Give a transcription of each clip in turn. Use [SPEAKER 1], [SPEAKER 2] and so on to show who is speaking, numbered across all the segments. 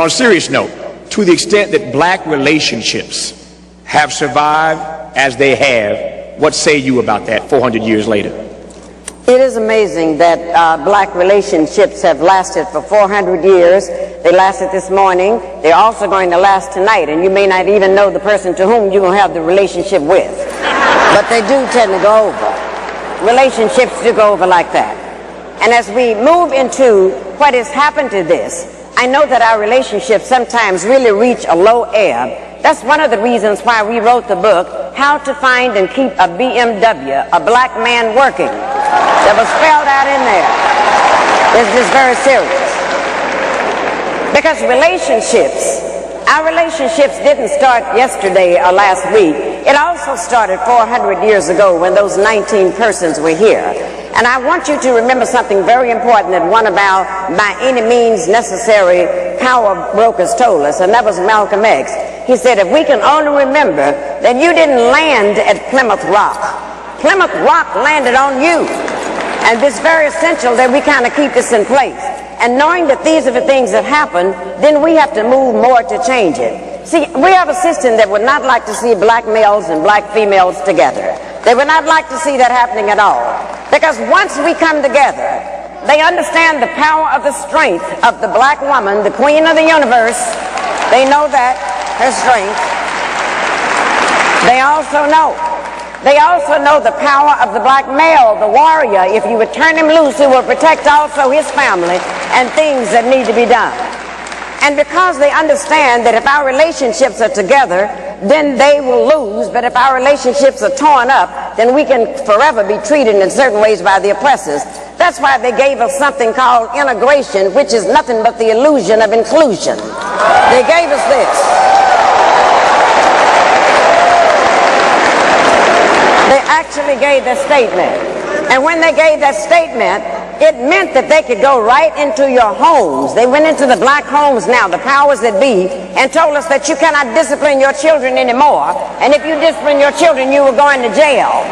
[SPEAKER 1] On a serious note, to the extent that black relationships have survived as they have, what say you about that 400 years later?
[SPEAKER 2] It is amazing that black relationships have lasted for 400 years. They lasted this morning. They're also going to last tonight, and you may not even know the person to whom you're going to have the relationship with. But they do tend to go over. Relationships do go over like that. And as we move into what has happened to this, I know that our relationships sometimes really reach a low ebb. That's one of the reasons why we wrote the book, How to Find and Keep a BMW, a Black Man Working. That was spelled out in there. It's just very serious. Because our relationships didn't start yesterday or last week. It also started 400 years ago when those 19 persons were here. And I want you to remember something very important that one of our by any means necessary power brokers told us, and that was Malcolm X. He said, if we can only remember that you didn't land at Plymouth Rock. Plymouth Rock landed on you. And it's very essential that we kind of keep this in place. And knowing that these are the things that happen, then we have to move more to change it. See, we have a system that would not like to see black males and black females together. They would not like to see that happening at all. Because once we come together, they understand the power of the strength of the black woman, the queen of the universe. They know that, her strength. They also know the power of the black male, the warrior. If you would turn him loose, he will protect also his family and things that need to be done. And because they understand that if our relationships are together, then they will lose. But if our relationships are torn up, then we can forever be treated in certain ways by the oppressors. That's why they gave us something called integration, which is nothing but the illusion of inclusion. They gave us this. They actually gave that statement. And when they gave that statement, it meant that they could go right into your homes. They went into the black homes now, the powers that be, and told us that you cannot discipline your children anymore. And if you discipline your children, you will go into jail.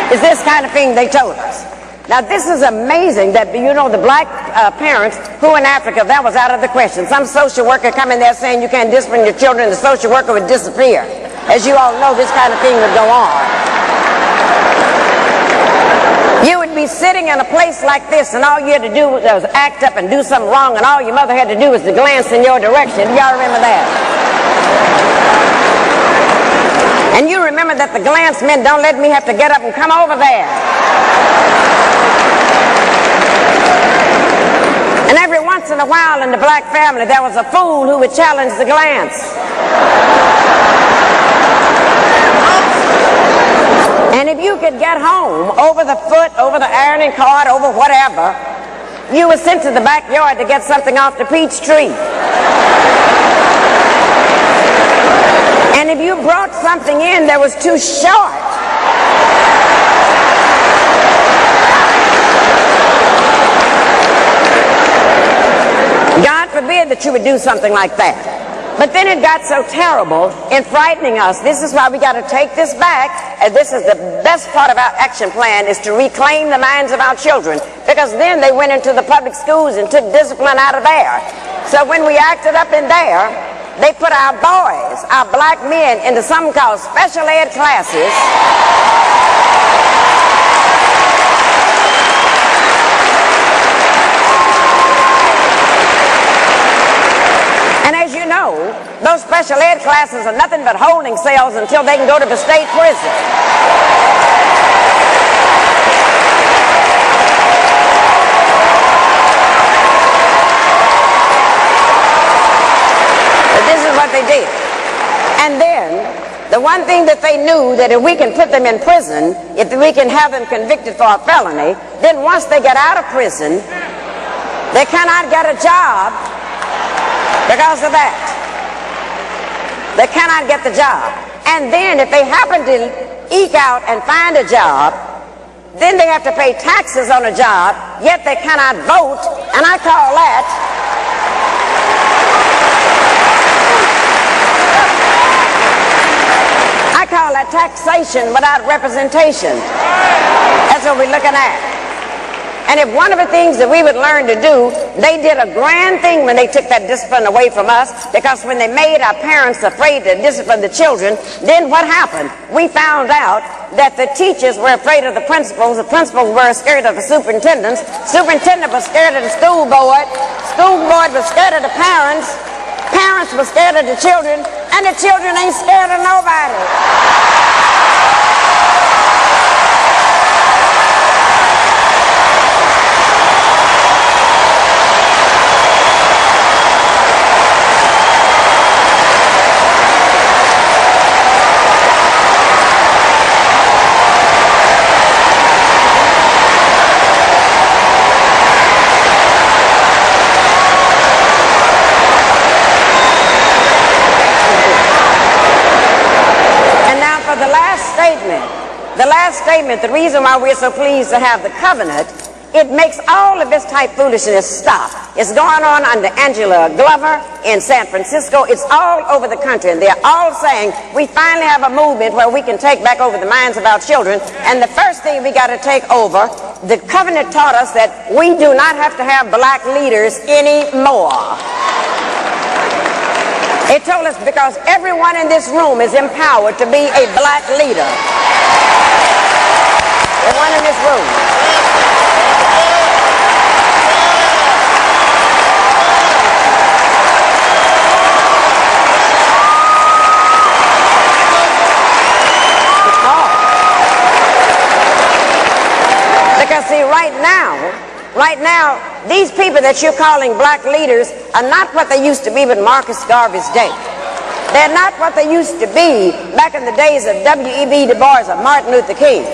[SPEAKER 2] It's this kind of thing they told us. Now, this is amazing that, you know, the black parents who in Africa, that was out of the question. Some social worker come in there saying you can't discipline your children, the social worker would disappear. As you all know, this kind of thing would go on. You would be sitting in a place like this, and all you had to do was act up and do something wrong, and all your mother had to do was to glance in your direction. Y'all remember that? And you remember that the glance meant, don't let me have to get up and come over there. And every once in a while in the black family, there was a fool who would challenge the glance. And if you could get home over the foot, over the ironing cart, over whatever, you were sent to the backyard to get something off the peach tree. And if you brought something in that was too short, God forbid that you would do something like that. But then it got so terrible in frightening us. This is why we got to take this back. And this is the best part of our action plan, is to reclaim the minds of our children. Because then they went into the public schools and took discipline out of there. So when we acted up in there, they put our boys, our black men, into something called special ed classes. And as you know, those special ed classes are nothing but holding cells until they can go to the state prison. But this is what they did. And then, the one thing that they knew, that if we can put them in prison, if we can have them convicted for a felony, then once they get out of prison, they cannot get a job because of that. They cannot get the job. And then if they happen to eke out and find a job, then they have to pay taxes on a job, yet they cannot vote, and I call that taxation without representation. That's what we're looking at. And if one of the things that we would learn to do, they did a grand thing when they took that discipline away from us, because when they made our parents afraid to discipline the children, then what happened? We found out that the teachers were afraid of the principals were scared of the superintendent was scared of the school board was scared of the parents were scared of the children, and the children ain't scared of nobody. The last statement, the reason why we're so pleased to have the covenant, it makes all of this type foolishness stop. It's going on under Angela Glover in San Francisco. It's all over the country, and they're all saying we finally have a movement where we can take back over the minds of our children. And the first thing we got to take over, the covenant taught us that we do not have to have black leaders anymore. It told us because everyone in this room is empowered to be a black leader. Everyone in this room. Because see, right now, these people that you're calling black leaders are not what they used to be with Marcus Garvey's day. They're not what they used to be back in the days of W.E.B. Du Bois or Martin Luther King.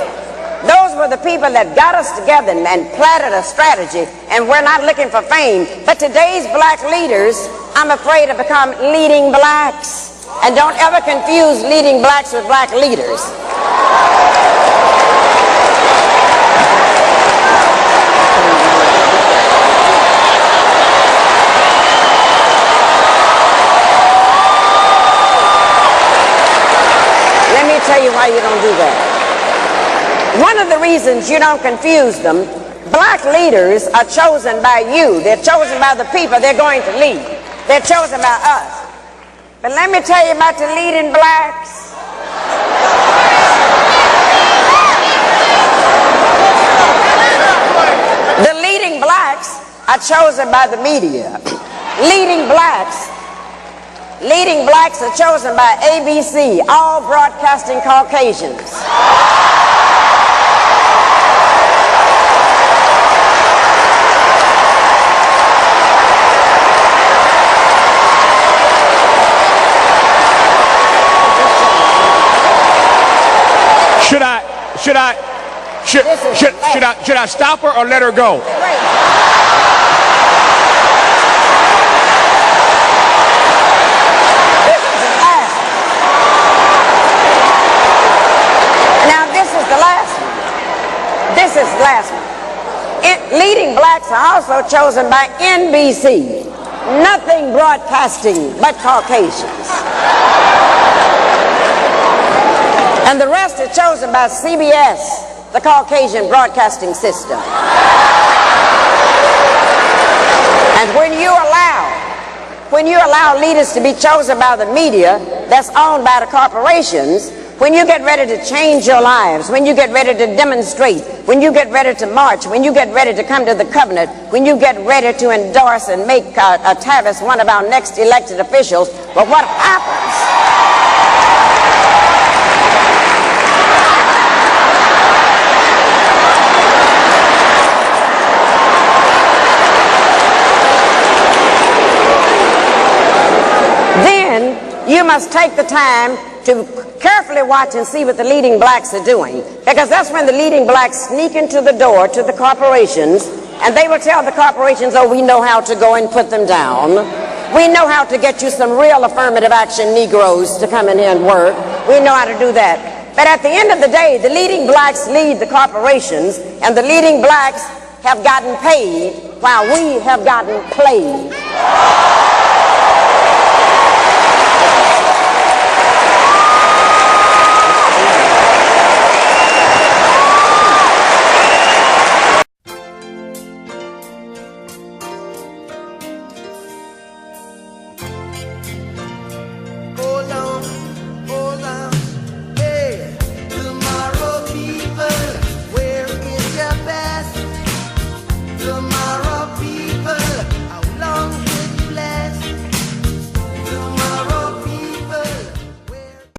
[SPEAKER 2] Those were the people that got us together and planted a strategy, and we're not looking for fame. But today's black leaders, I'm afraid, have become leading blacks. And don't ever confuse leading blacks with black leaders. Let me tell you why you don't do that. One of the reasons you don't confuse them, black leaders are chosen by you. They're chosen by the people they're going to lead. They're chosen by us. But let me tell you about the leading blacks. The leading blacks are chosen by the media. Leading blacks are chosen by ABC, all broadcasting Caucasians.
[SPEAKER 1] Should I stop her or let her go?
[SPEAKER 2] This is the last one. Leading blacks are also chosen by NBC. Nothing broadcasting but Caucasians. And the rest are chosen by CBS, the Caucasian broadcasting system. And when you allow leaders to be chosen by the media that's owned by the corporations, when you get ready to change your lives, when you get ready to demonstrate, when you get ready to march, when you get ready to come to the covenant, when you get ready to endorse and make Tavis one of our next elected officials, but what happens? Then you must take the time to carefully watch and see what the leading blacks are doing, because that's when the leading blacks sneak into the door to the corporations, and they will tell the corporations, oh, we know how to go and put them down. We know how to get you some real affirmative action Negroes to come in here and work. We know how to do that. But at the end of the day, the leading blacks lead the corporations, and the leading blacks have gotten paid while we have gotten played.